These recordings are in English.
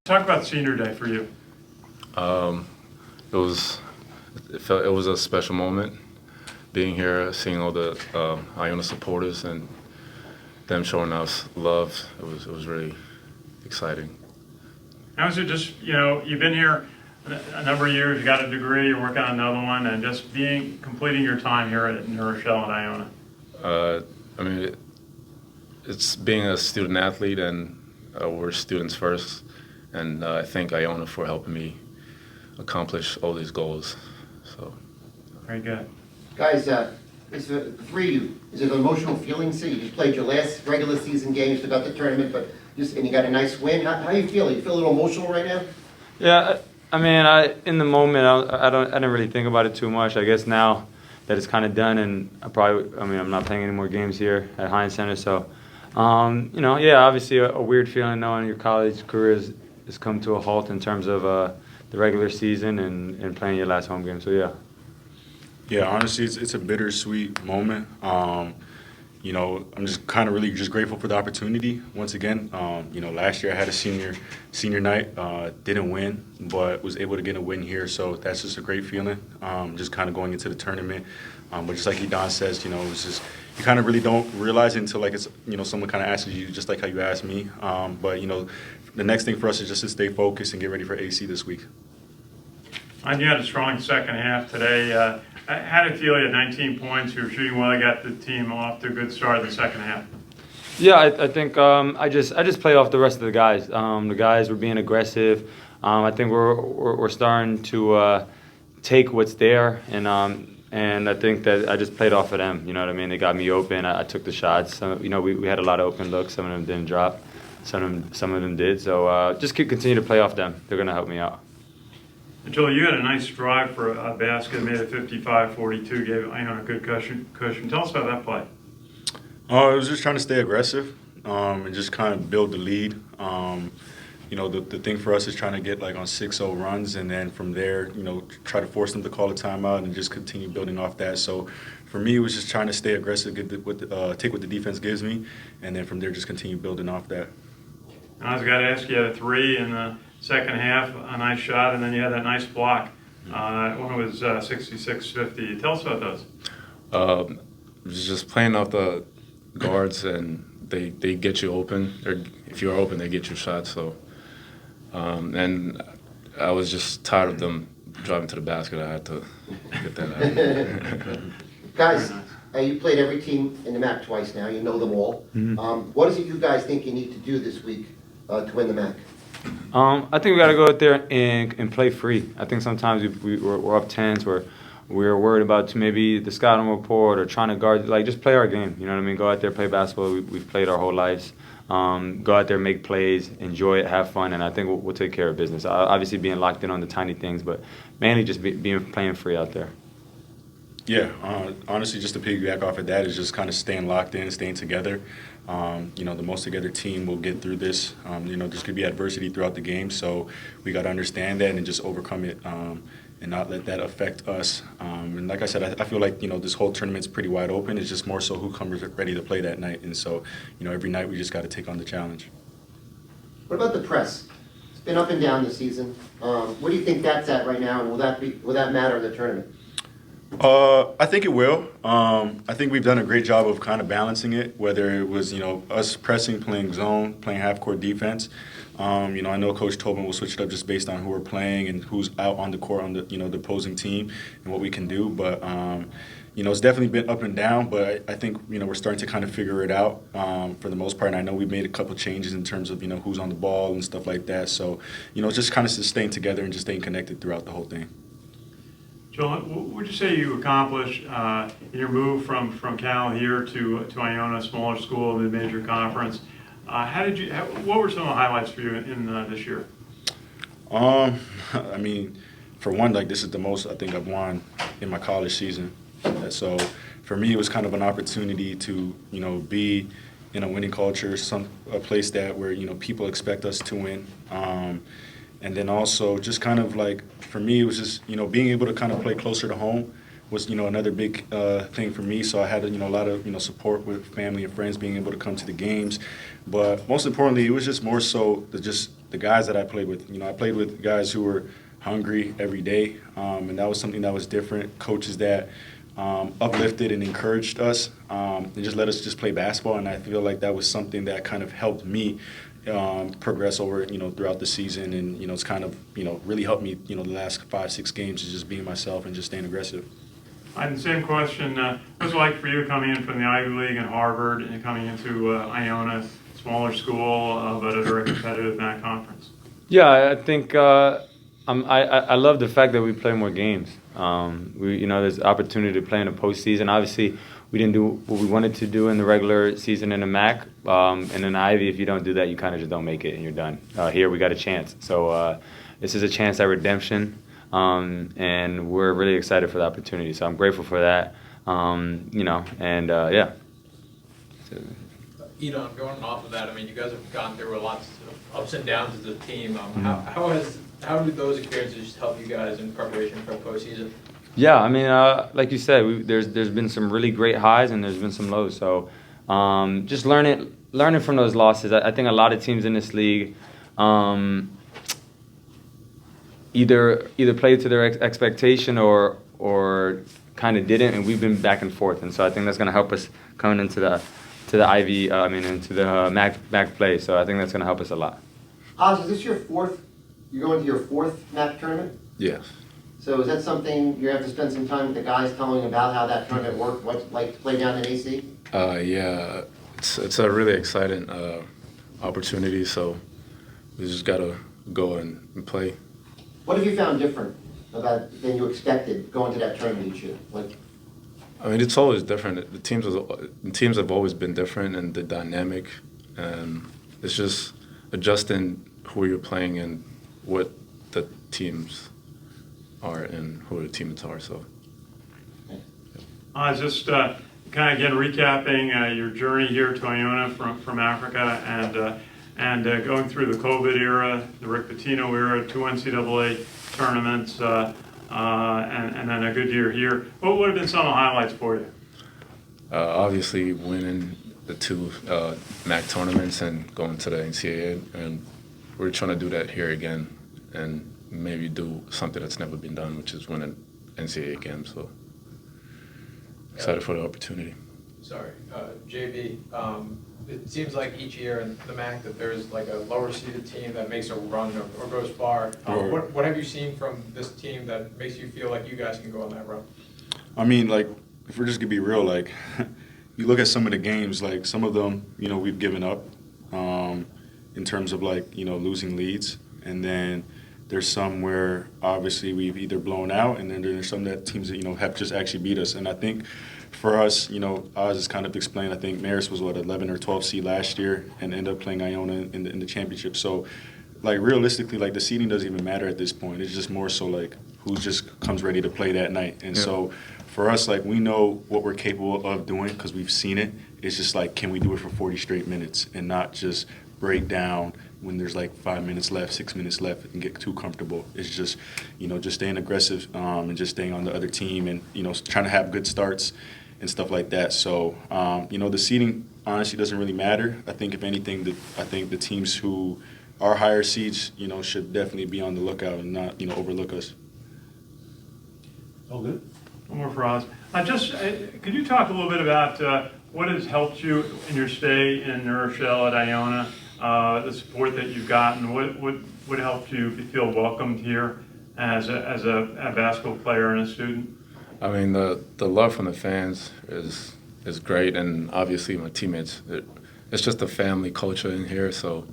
Talk about Senior Day for you. It was a special moment being here, seeing all the Iona supporters and them showing us love. It was really exciting. How is it just, you've been here a number of years, you got a degree, you're working on another one, and just completing your time here at New Rochelle and Iona? It's being a student athlete, and we're students first, and I thank Iona for helping me accomplish all these goals. So, very good. Guys, it's the three of you. Is it an emotional feeling? So you just played your last regular season game, you still got the tournament, and you got a nice win. How you feel? You feel a little emotional right now? Yeah, in the moment, I didn't really think about it too much. I guess now that it's kind of done, and I'm not playing any more games here at Heinz Center, so, obviously a weird feeling knowing your college career has come to a halt in terms of the regular season and playing your last home game. So yeah. Yeah, honestly, it's a bittersweet moment. I'm just kind of really just grateful for the opportunity once again. Last year I had a senior night, didn't win, but was able to get a win here. So that's just a great feeling. Just kind of going into the tournament, but just like Don says, it's just you kind of really don't realize it until it's someone kind of asks you, just like how you asked me. But the next thing for us is just to stay focused and get ready for AC this week. And you had a strong second half today. How did it feel? You had 19 points. You were shooting well. You got the team off to a good start in the second half. Yeah, I think I just play off the rest of the guys. The guys were being aggressive. I think we're starting to take what's there, and I think that I just played off of them. You know what I mean? They got me open. I took the shots. We had a lot of open looks. Some of them didn't drop. Some of them did. So just continue to play off them. They're gonna help me out. Joel, you had a nice drive for a basket, made it 55-42, gave Iona a good cushion. Tell us about that play. I was just trying to stay aggressive and just kind of build the lead. The thing for us is trying to get on 6-0 runs, and then from there, try to force them to call a timeout and just continue building off that. So for me, it was just trying to stay aggressive, take what the defense gives me, and then from there just continue building off that. And I was going to ask you, had a three in the second half, a nice shot, and then you had that nice block. One was 66-50. Tell us about those. Just playing off the guards, and they get you open. If you're open, they get you shots. So, and I was just tired of them driving to the basket. I had to get that out. Guys, you played every team in the MAC twice now. You know them all. Mm-hmm. What is it you guys think you need to do this week to win the MAC? I think we got to go out there and play free. I think sometimes we're up 10s where we're worried about maybe the scouting report or trying to guard. Just play our game. You know what I mean? Go out there, play basketball. We've played our whole lives. Go out there, make plays, enjoy it, have fun, and I think we'll take care of business. Obviously, being locked in on the tiny things, but mainly just playing free out there. Yeah, honestly, just to piggyback off of that is just kind of staying locked in, staying together. The most together team will get through this. There's going to be adversity throughout the game, so we got to understand that and just overcome it and not let that affect us. And like I said, I feel like, this whole tournament's pretty wide open. It's just more so who comes ready to play that night. And so, every night we just got to take on the challenge. What about the press? It's been up and down this season. What do you think that's at right now, and will that matter in the tournament? I think it will. I think we've done a great job of kind of balancing it, whether it was, us pressing, playing zone, playing half-court defense. I know Coach Tobin will switch it up just based on who we're playing and who's out on the court on the, the opposing team and what we can do. But, it's definitely been up and down, but I think, we're starting to kind of figure it out for the most part. And I know we've made a couple changes in terms of, who's on the ball and stuff like that. So, just kind of staying together and just staying connected throughout the whole thing. Joel, what would you say you accomplished in your move from Cal here to Iona, a smaller school, mid-major conference? What were some of the highlights for you in this year? For one, this is the most I think I've won in my college season. So for me, it was kind of an opportunity to, be in a winning culture, a place where people expect us to win. And then also just kind of for me, it was just, being able to kind of play closer to home was, another big thing for me. So I had, a lot of, support with family and friends being able to come to the games. But most importantly, it was just more so to just the guys that I played with. I played with guys who were hungry every day, and that was something that was different. Coaches that uplifted and encouraged us and just let us just play basketball, and I feel like that was something that kind of helped me progress over, throughout the season, and, it's kind of, really helped me, the last 5-6 games is just being myself and just staying aggressive. And the same question, what's it like for you coming in from the Ivy League and Harvard and coming into Iona, smaller school, but a very competitive MAC conference? Yeah, I think I love the fact that we play more games. There's opportunity to play in the postseason. Obviously, we didn't do what we wanted to do in the regular season in the MAC. And in Ivy, if you don't do that, you kind of just don't make it and you're done. Here, we got a chance. So this is a chance at redemption. And we're really excited for the opportunity. So I'm grateful for that. Yeah. Iona, going off of that, I mean, you guys have gone through lots of ups and downs as a team. How did those experiences help you guys in preparation for the postseason? Yeah, I mean, like you said, there's been some really great highs and there's been some lows. So just learning from those losses. I think a lot of teams in this league either played to their expectation or kind of didn't, and we've been back and forth. And so I think that's going to help us coming into the into the MAC play. So I think that's going to help us a lot. Oz, is this your fourth? You're going to your fourth MAC tournament? Yes. So is that something you have to spend some time with the guys telling about how that tournament worked, what's it like to play down in AC? Yeah, it's a really exciting opportunity, so we just got to go and play. What have you found different than you expected going to that tournament each year? I mean, it's always different. The teams have always been different, and the dynamic, and it's just adjusting who you're playing and what the teams are and who the teammates are. So, Just kind of again recapping your journey here to Iona from Africa and going through the COVID era, the Rick Pitino era, 2 NCAA tournaments, and then a good year here. What would have been some of the highlights for you? obviously winning the 2 MAC tournaments and going to the NCAA, and we're trying to do that here again and maybe do something that's never been done, which is win an NCAA game. So excited for the opportunity. Sorry, JB, it seems like each year in the MAC that there's like a lower seeded team that makes a run or goes far. What have you seen from this team that makes you feel like you guys can go on that run? I mean, like, if we're just gonna be real, like, you look at some of the games, like, some of them, we've given up in terms of, like, losing leads. And then there's some where, obviously, we've either blown out, and then there's some that teams that, have just actually beat us. And I think for us, Oz has kind of explained, I think Marist was, 11 or 12 seed last year and ended up playing Iona in the championship. So, like, realistically, like, the seeding doesn't even matter at this point. It's just more so, like, who just comes ready to play that night. And so for us, like, we know what we're capable of doing because we've seen it. It's just, like, can we do it for 40 straight minutes and not just break down when there's, like, 5 minutes left, 6 minutes left, and get too comfortable. It's just, just staying aggressive and just staying on the other team and, trying to have good starts and stuff like that. So, the seeding honestly doesn't really matter. I think if anything, I think the teams who are higher seeds, should definitely be on the lookout and not, overlook us. All good. One more for Oz. Could you talk a little bit about what has helped you in your stay in New Rochelle at Iona, the support that you've gotten? What helped you feel welcomed here as a basketball player and a student? I mean, the love from the fans is great, and obviously my teammates. It's just a family culture in here, so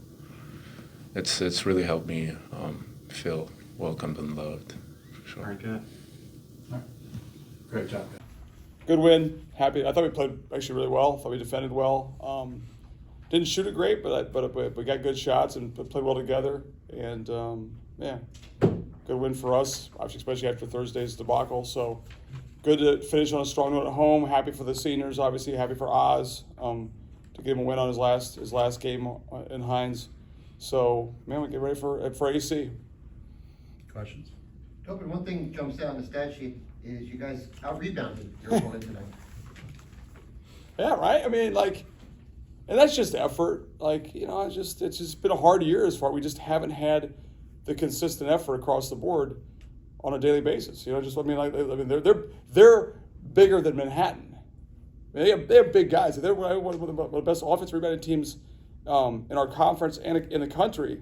it's really helped me feel welcomed and loved. For sure. Very good. Great job. Good win. Happy. I thought we played actually really well. Thought we defended well. Didn't shoot it great, but we got good shots and played well together. And good win for us. Obviously, especially after Thursday's debacle. So good to finish on a strong note at home. Happy for the seniors. Obviously, happy for Oz to give him a win on his last game in Hines. So we get ready for AC. Questions? Tobin, one thing that jumps out on the stat sheet is you guys out-rebounded your opponent tonight. Yeah, right? I mean, like, And that's just effort. Like, it's just been a hard year as far. We just haven't had the consistent effort across the board on a daily basis. They're bigger than Manhattan. I mean, they have big guys. They're one of the best offensive rebounding teams in our conference and in the country.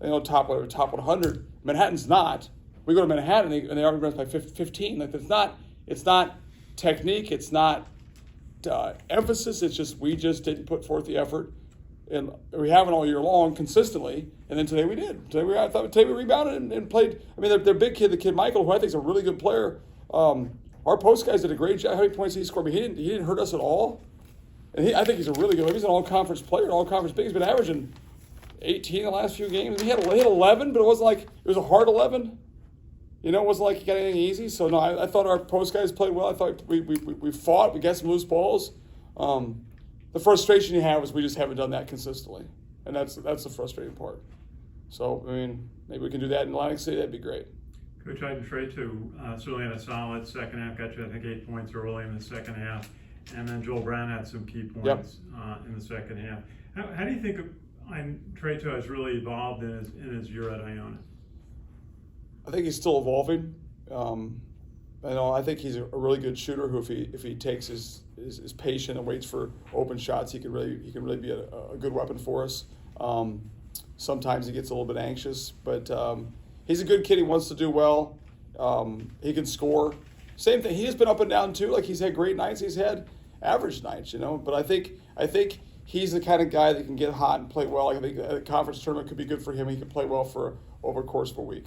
Top 100. Manhattan's not. We go to Manhattan and they already run by 15. Like, it's not technique. It's not emphasis. It's just we just didn't put forth the effort, and we haven't all year long consistently. And then today we did. Today we rebounded and played. I mean, their big kid, the kid Michael, who I think is a really good player. Our post guys did a great job. How many points he scored? But he didn't hurt us at all. And I think he's a really good. He's an all-conference player, an all-conference big. He's been averaging 18 the last few games. He had 11, but it wasn't like it was a hard 11. It wasn't like he got anything easy. So no, I thought our post guys played well. I thought we fought. We got some loose balls. The frustration you have is we just haven't done that consistently, and that's the frustrating part. So I mean, maybe we can do that in Atlantic City. That'd be great. Coach, I trade to certainly had a solid second half. Got you, I think, 8 points early in the second half, and then Joel Brown had some key points in the second half. How do you think Trey-To has really evolved in his year at Iona? I think he's still evolving. I think he's a really good shooter who, if he takes his patient and waits for open shots, he can really be a good weapon for us. Sometimes he gets a little bit anxious, but he's a good kid. He wants to do well. He can score. Same thing. He has been up and down too. Like, he's had great nights. He's had average nights. But I think he's the kind of guy that can get hot and play well. I think a conference tournament could be good for him. He can play well over the course of a week.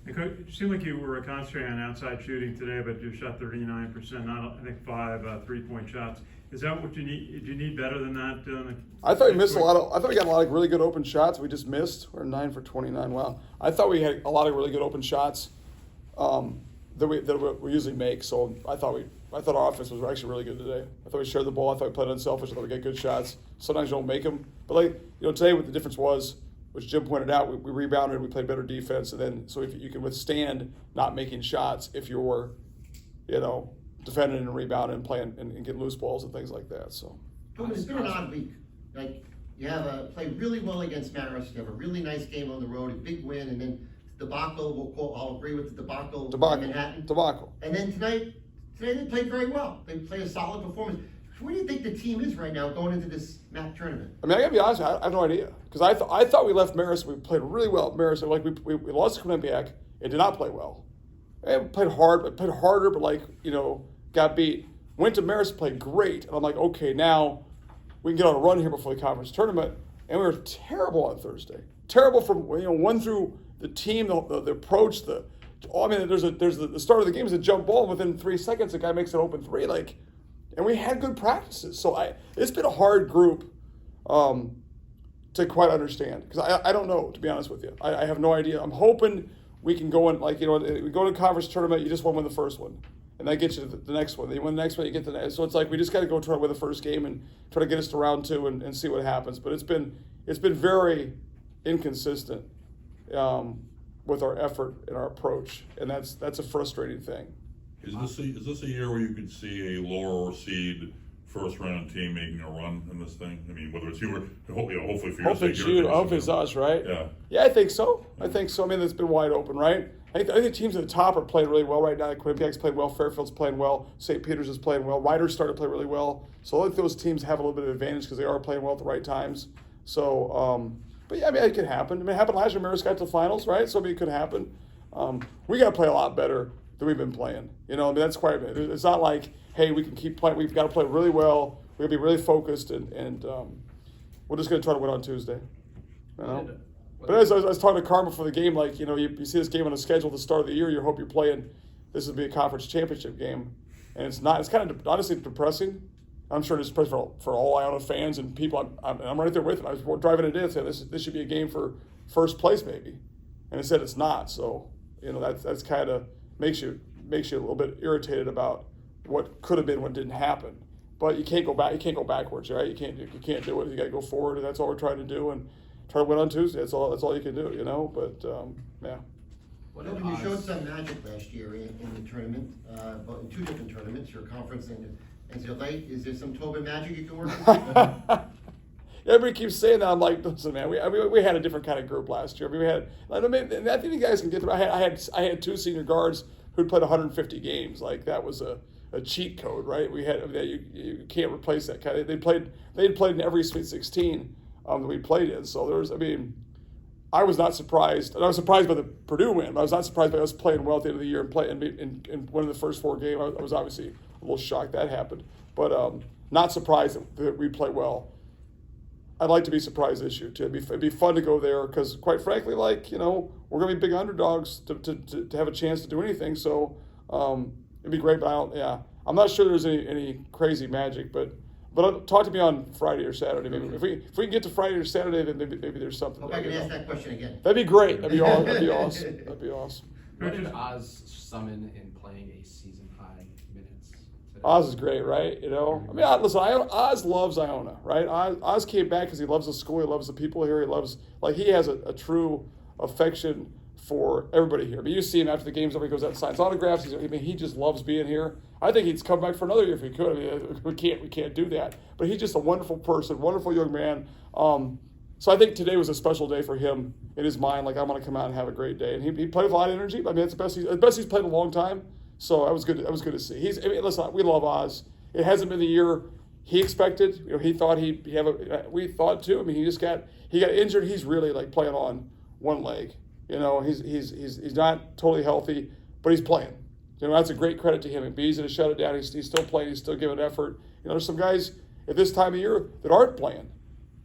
It seemed like you were concentrating on outside shooting today, but you shot 39%, not I think 5 3-point shots. Is that what you need? Did you need better than that? I thought we missed a lot. I thought we got a lot of really good open shots. We just missed. We're 9 for 29. Wow. I thought we had a lot of really good open shots that we usually make. So I thought our offense was actually really good today. I thought we shared the ball. I thought we played unselfish. I thought we got good shots. Sometimes you don't make them, but today what the difference was, which Jim pointed out, we rebounded, we played better defense, and then so if you can withstand not making shots if you're, defending and rebounding and playing and getting loose balls and things like that. So It's been an odd week. Like, you have played really well against Marist. You have a really nice game on the road, a big win, and then debacle. I'll agree with the debacle in Manhattan. Debacle. And then today they played very well. They played a solid performance. Where do you think the team is right now going into this MAC tournament? I mean, I gotta be honest, I have no idea, because I thought we left Marist. We played really well at Marist. Like, we lost to Quinnipiac and did not play well. And played harder, but got beat. Went to Marist, played great, and I'm like, okay, now we can get on a run here before the conference tournament. And we were terrible on Thursday. Terrible from one through the team, the approach, there's the start of the game is a jump ball, and within 3 seconds the guy makes an open three, and we had good practices. So it's been a hard group to quite understand, because I don't know, to be honest with you. I have no idea. I'm hoping we can go in, we go to a conference tournament, you just want to win the first one. And that gets you to the next one. Then you win the next one, you get the next. So it's like we just got to go try to win the first game and try to get us to round 2 and see what happens. But it's been very inconsistent with our effort and our approach, and that's a frustrating thing. Is this a year where you could see a lower seed first round team making a run in this thing? I mean, whether it's you or hopefully for your sake. Hopefully it's us, right? Yeah. Yeah, I think so. I mean, it's been wide open, right? I think the teams at the top are playing really well right now. Quinnipiac's playing well. Fairfield's playing well. St. Peter's is playing well. Ryder's starting to play really well. So I think those teams have a little bit of advantage because they are playing well at the right times. So, but yeah, I mean, it could happen. I mean, it happened last year. Marist got to the finals, right? So I mean, it could happen. We got to play a lot better than we've been playing. I mean, that's quite. It's not like, hey, we can keep playing. We've got to play really well. We're gonna be really focused, and we're just gonna try to win on Tuesday. But as I was talking to Carmen before the game, you see this game on the schedule at the start of the year, you hope you're playing, this would be a conference championship game. And it's not. It's kind of, honestly, depressing. I'm sure it's depressing for all Iona fans and people. I'm right there with them. I was driving it in, saying this should be a game for first place maybe. And it said it's not. So, that's kind of makes you a little bit irritated about what could have been, what didn't happen. But you can't go back. You can't go backwards, right? You can't do it. You got to go forward, and that's all we're trying to do. And try to win on Tuesday. That's all you can do, But yeah. Tobin, you showed some magic last year in the tournament, but in 2 different tournaments, your conference and NCAA. Is there some Tobin magic you can work with? everybody keeps saying that. I'm like, listen, man, we had a different kind of group last year. I mean, we had, and I think you guys can get through. I had 2 senior guards who'd played 150 games. Like that was a cheat code, right? We had you can't replace that kind of. They'd played in every Sweet 16 that we played in. So I was not surprised, and I was surprised by the Purdue win. But I was not surprised by us playing well at the end of the year and playing in one of the first 4 games. I was obviously a little shocked that happened, but not surprised that we play well. I'd like to be surprised this year too. It'd be fun to go there because, quite frankly, we're going to be big underdogs to have a chance to do anything. So it'd be great. But I'm not sure there's any crazy magic. But talk to me on Friday or Saturday. Maybe if we can get to Friday or Saturday, then maybe there's something. Hope I can ask that question again. That'd be great. That'd be awesome. That'd be awesome. What did Oz summon in playing a season high minutes today? Oz is great, right? Listen, Oz loves Iona, right? Oz came back because he loves the school, he loves the people here, he has a true affection for everybody here. But you see him after the games, he goes out and signs autographs. He just loves being here. I think he'd come back for another year if he could. We can't do that. But he's just a wonderful person, wonderful young man. So I think today was a special day for him in his mind. Like, I'm going to come out and have a great day. And he played with a lot of energy. That's the best he's played in a long time. So that was good. That was good to see. Listen, we love Oz. It hasn't been the year he expected. He thought he'd have we thought too. He got injured. He's really playing on one leg. He's not totally healthy, but he's playing. That's a great credit to him. And B's going to shut it down. He's still playing. He's still giving effort. There's some guys at this time of year that aren't playing.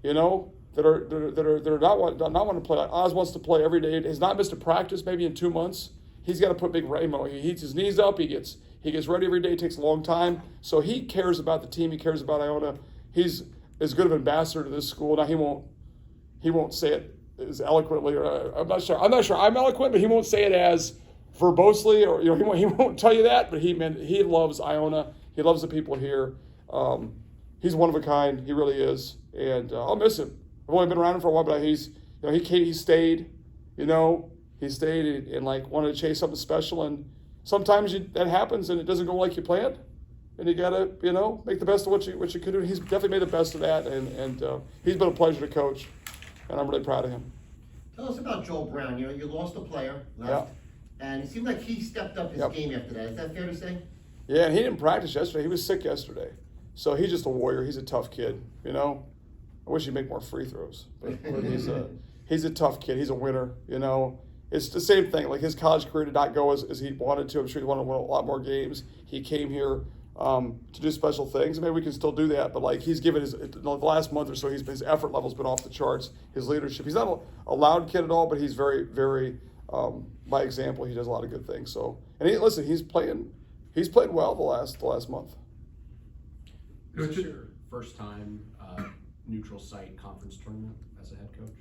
That are not want to play. Oz wants to play every day. Has not missed a practice maybe in 2 months. He's got to put big Ramo. He heats his knees up. He gets ready every day. It takes a long time. So he cares about the team. He cares about Iona. He's as good of an ambassador to this school. Now he won't say it as eloquently. Or I'm not sure I'm eloquent, but he won't say it as verbosely, or he won't tell you that. But he loves Iona. He loves the people here. He's one of a kind. He really is, and I'll miss him. I've only been around him for a while, but he stayed. He stayed and wanted to chase something special. And sometimes that happens and it doesn't go like you planned. And you gotta make the best of what you could do. He's definitely made the best of that, and he's been a pleasure to coach, and I'm really proud of him. Tell us about Joel Brown. You lost a player left, and it seemed like he stepped up his game after that. Is that fair to say? Yeah, and he didn't practice yesterday. He was sick yesterday, so he's just a warrior. He's a tough kid. I wish he'd make more free throws, but he's a tough kid. He's a winner. It's the same thing. His college career did not go as he wanted to. I'm sure he wanted to win a lot more games. He came here to do special things. Maybe we can still do that, but he's given the last month or so, his effort level's been off the charts. His leadership. He's not a loud kid at all, but he's very, very. By example, he does a lot of good things. So, and he's played well the last month. Is this your first time neutral site conference tournament as a head coach?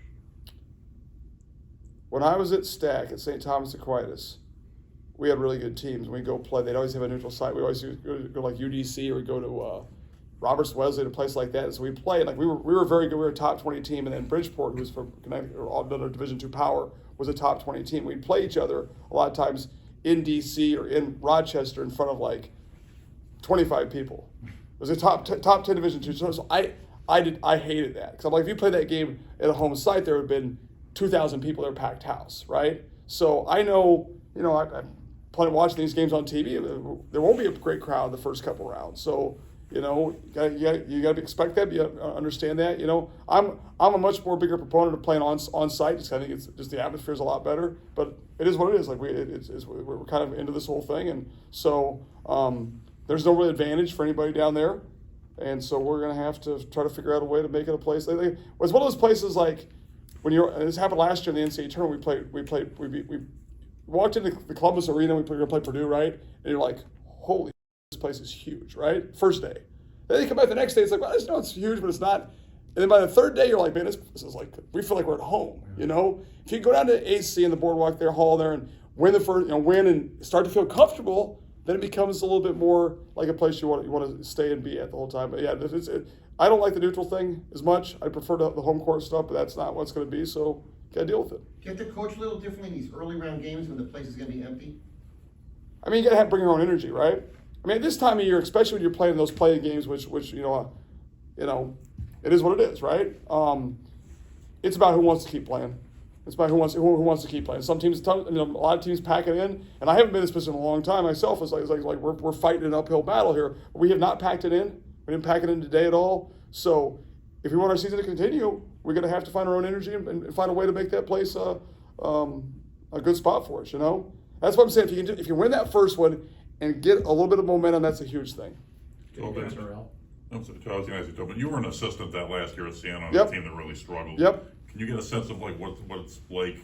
When I was at Stack at St. Thomas Aquinas, we had really good teams. When we go play, they'd always have a neutral site. We always go like UDC, or we go to Roberts Wesley, a place like that. And so we played. We were very good. We were a top 20 team, and then Bridgeport, who's from Connecticut, or another Division II power, was a top 20 team. We'd play each other a lot of times in DC or in Rochester in front of 25 people. It was a top 10 Division II. So I hated that, because I'm if you play that game at a home site, there would have been 2,000 people there, packed house, right? So I know, I'm planning watching these games on TV. There won't be a great crowd the first couple rounds. So, you got to expect that. You understand that. I'm a much more bigger proponent of playing on site. I think it's just the atmosphere is a lot better. But it is what it is. We're kind of into this whole thing, and so there's no real advantage for anybody down there. And so we're going to have to try to figure out a way to make it a place. It's one of those places when this happened last year in the NCAA tournament. We walked into the Columbus Arena. We were going to play Purdue, right? And you're like, holy, this place is huge, right? First day. Then you come back the next day. It's well, it's huge, but it's not. And then by the third day, you're like, man, this is we feel like we're at home. If you go down to AC and the boardwalk there, hall there, and win the first, win and start to feel comfortable, then it becomes a little bit more like a place you want to stay and be at the whole time. But yeah, I don't like the neutral thing as much. I prefer the home court stuff, but that's not what it's going to be. So got to deal with it. Do you have to coach a little differently in these early round games when the place is going to be empty? You got to bring your own energy, right? At this time of year, especially when you're playing those playing games, which It is what it is, right? It's about who wants to keep playing. It's about who wants to keep playing. Some teams, a lot of teams pack it in, and I haven't been in this position in a long time myself. It's like we're fighting an uphill battle here. We have not packed it in. We didn't pack it in today at all. So if we want our season to continue, we're going to have to find our own energy and find a way to make that place a good spot for us. That's what I'm saying. If you win that first one and get a little bit of momentum, that's a huge thing. Okay. Terrell. I was going to ask you, but you were an assistant that last year at Siena on Yep. a team that really struggled. Yep. Can you get a sense of like what it's like,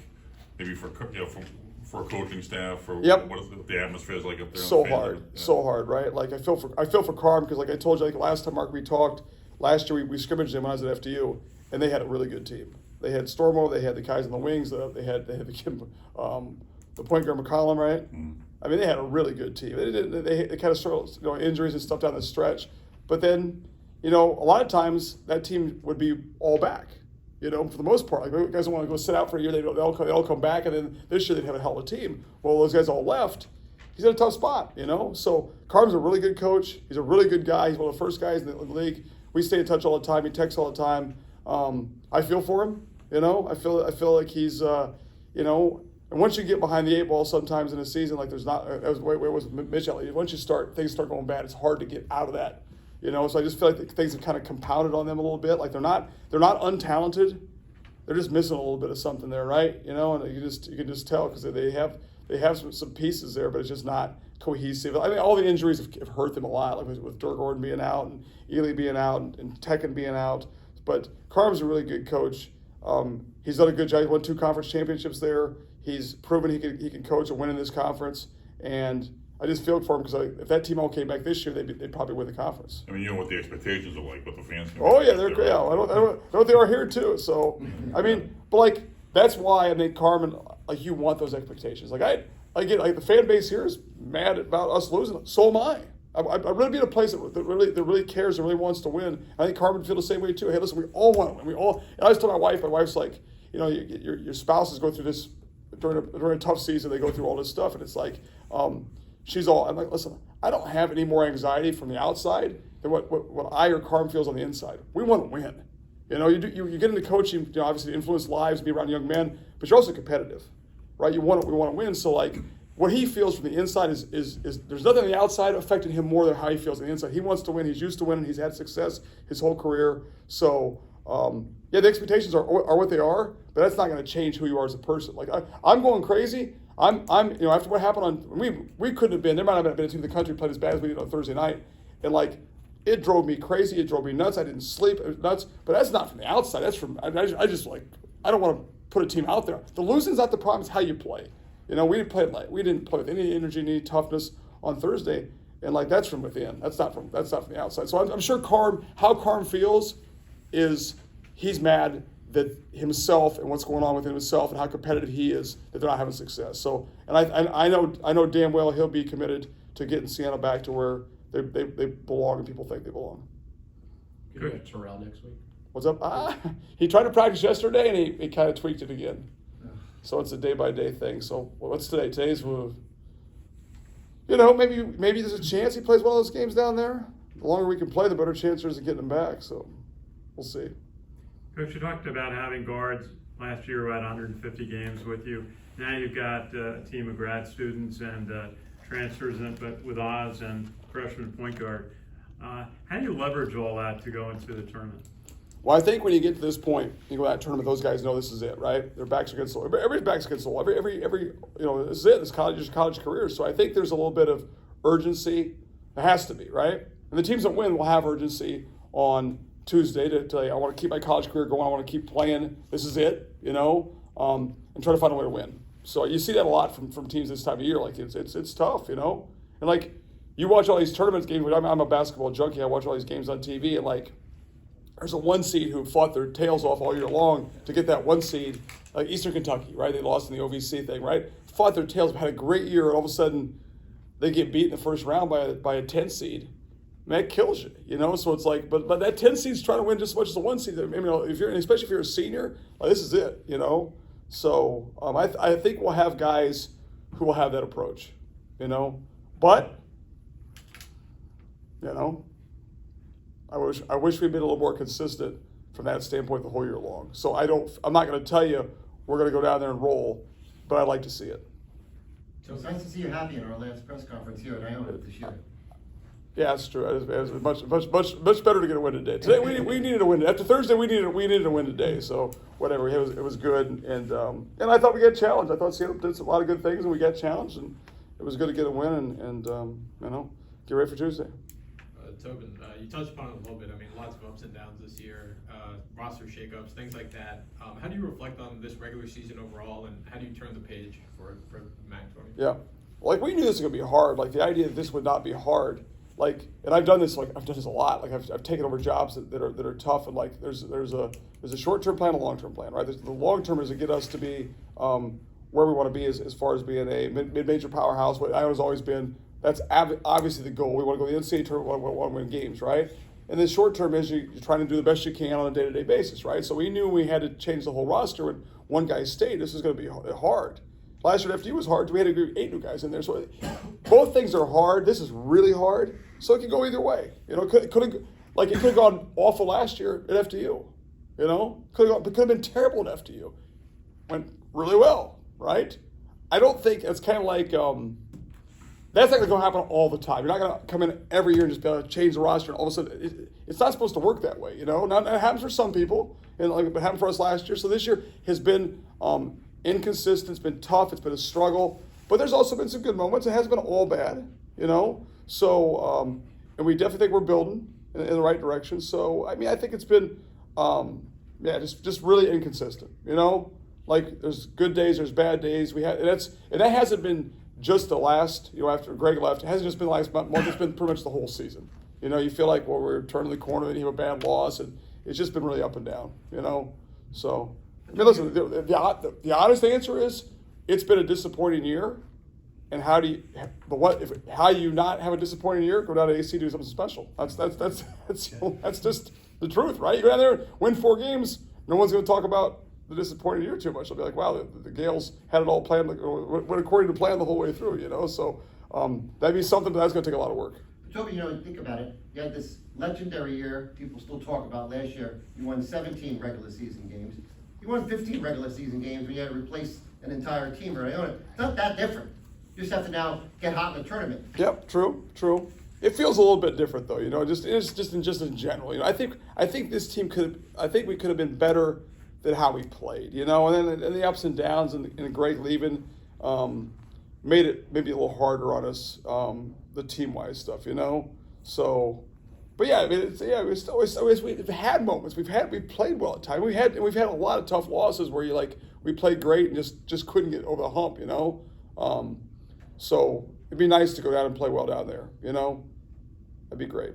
maybe for a coaching staff, or Yep. what the atmosphere is like up there? So on the field? hard, Yeah. so hard, right? Like I feel for Carm because, like I told you, like last time, Mark, we talked last year. We scrimmaged them when I was at FDU, and they had a really good team. They had Stormo, they had the guys on the wings, they had the kid, the point guard McCollum, right? I mean, they had a really good team. They kind of struggled, injuries and stuff down the stretch, but then, a lot of times that team would be all back. For the most part, like guys don't want to go sit out for a year. They all come back, and then this year they'd have a hell of a team. Well, those guys all left. He's in a tough spot, So Carm's a really good coach. He's a really good guy. He's one of the first guys in the league. We stay in touch all the time. He texts all the time. I feel for him. I feel like he's, and once you get behind the eight ball, sometimes in a season, like there's not. That was where was Mitch Elliott. Once things start going bad, it's hard to get out of that. So I just feel like things have kind of compounded on them a little bit. Like they're not untalented. They're just missing a little bit of something there, right? And you can just tell because they have some pieces there, but it's just not cohesive. I mean, all the injuries have hurt them a lot, like with Dirk Gordon being out and Ely being out and Tekken being out. But Carm's a really good coach. He's done a good job. He won 2 conference championships there. He's proven he can coach and win in this conference. And I just feel for him because if that team all came back this year, they'd probably win the conference. I mean, you know what the expectations are like, what the fans can. Oh yeah, they're great. I know what they are here too. So I mean, but like that's why I think Carmen, like you want those expectations. Like I get like the fan base here is mad about us losing. So am I. I'd really be in a place that really cares and really wants to win. I think Carmen would feel the same way too. Hey, listen, we all want to win. And I was telling my wife's like, your spouses go through this during a tough season. They go through all this stuff, and it's like, I'm like, listen, I don't have any more anxiety from the outside than what I or Carm feels on the inside. We want to win. You get into coaching, obviously to influence lives, be around young men, but you're also competitive, right? We want to win. So like, what he feels from the inside is there's nothing on the outside affecting him more than how he feels on the inside. He wants to win. He's used to winning. He's had success his whole career. So the expectations are what they are, but that's not going to change who you are as a person. Like I'm going crazy. I'm after what happened we couldn't have been. There might not have been a team in the country played as bad as we did on Thursday night, and like it drove me crazy. It drove me nuts. I didn't sleep. It was nuts. But that's not from the outside. That's from I just like I don't want to put a team out there. The losing's not the problem. It's how you play. We didn't play with any energy, any toughness on Thursday, and like that's from within. That's not from the outside. So I'm sure how Carm feels is he's mad that himself and what's going on within himself and how competitive he is that they're not having success. So and I know damn well he'll be committed to getting Siena back to where they belong and people think they belong. Can you get Terrell next week? What's up? He tried to practice yesterday and he kind of tweaked it again. So it's a day-by-day thing. So what's today? Today's maybe there's a chance he plays one of those games down there. The longer we can play, the better chance there is of getting him back. So we'll see. Coach, you talked about having guards last year, about 150 games with you. Now you've got a team of grad students and transfers, but with Oz and freshman point guard. How do you leverage all that to go into the tournament? Well, I think when you get to this point, you go to that tournament, those guys know this is it, right? Their backs are against the wall. Everybody's back's against the wall. Every this is it. This college career. So I think there's a little bit of urgency. There has to be, right? And the teams that win will have urgency on Tuesday to tell you, I want to keep my college career going. I want to keep playing. This is it, and try to find a way to win. So you see that a lot from teams this time of year. Like it's tough, and like you watch all these tournaments games. I'm a basketball junkie. I watch all these games on TV, and like there's a 1 seed who fought their tails off all year long to get that 1 seed, like Eastern Kentucky, right? They lost in the OVC thing, right? Fought their tails, had a great year, and all of a sudden they get beat in the first round by a 10 seed. Man, that kills you, So it's like, but that 10 seed's trying to win just as much as the 1 seed. Especially if you're a senior, like this is it, So I think we'll have guys who will have that approach, But I wish we'd been a little more consistent from that standpoint the whole year long. So I'm not going to tell you we're going to go down there and roll, but I'd like to see it. So it's nice to see you happy in our last press conference here at Iona this year. Yeah, that's true. It was much better to get a win today. Today we needed a win. After Thursday we needed a win today. So whatever, it was good, and I thought we got challenged. I thought Siena did a lot of good things, and we got challenged, and it was good to get a win and get ready for Tuesday. Tobin, you touched upon it a little bit. I mean, lots of ups and downs this year, roster shakeups, things like that. How do you reflect on this regular season overall, and how do you turn the page for MAC 20? Yeah, like we knew this was gonna be hard. Like the idea that this would not be hard. Like, and I've done this a lot. Like I've taken over jobs that are tough, and like there's a short-term plan, a long-term plan, right? The long-term is to get us to be where we want to be as far as being a mid-major powerhouse. What Iona's always been. That's obviously the goal. We want to go to the NCAA tournament, we want to win games, right? And then short-term is you're trying to do the best you can on a day-to-day basis, right? So we knew we had to change the whole roster when one guy stayed. This is going to be hard. Last year at FDU was hard. We had to agree 8 new guys in there. So both things are hard. This is really hard. So it can go either way. It could have gone awful last year at FDU. It could have been terrible at FDU. Went really well, right? I don't think it's kind of like that's not going to happen all the time. You're not going to come in every year and just be able to change the roster and all of a sudden it's not supposed to work that way. Now, it happens for some people, and like it happened for us last year. So this year has been inconsistent. It's been tough. It's been a struggle. But there's also been some good moments. It hasn't been all bad, So, and we definitely think we're building in the right direction. So, I mean, I think it's been, just really inconsistent. Like there's good days, there's bad days. And that hasn't been just the last, after Greg left. It hasn't just been the last month. It's been pretty much the whole season. You feel like we're turning the corner, and you have a bad loss, and it's just been really up and down. So. I mean, listen, the honest answer is it's been a disappointing year. And how you not have a disappointing year? Go down to AC, do something special. That's just the truth, right? You go down there, win 4 games. No one's going to talk about the disappointing year too much. They'll be like, wow, the Gales had it all planned, went according to plan the whole way through. So that'd be something, but that's going to take a lot of work. Toby, think about it. You had this legendary year. People still talk about last year. You won 17 regular season games. You won 15 regular season games when you had to replace an entire team. Right? It's not that different. You just have to now get hot in the tournament. Yep, true. It feels a little bit different though, just in general. I think this team we could have been better than how we played, and then the ups and downs and Greg leaving made it maybe a little harder on us, the team-wise stuff, So, but yeah, I mean, we've had moments. We've played well at times. We've had a lot of tough losses where we played great and just couldn't get over the hump, So it'd be nice to go down and play well down there, That'd be great.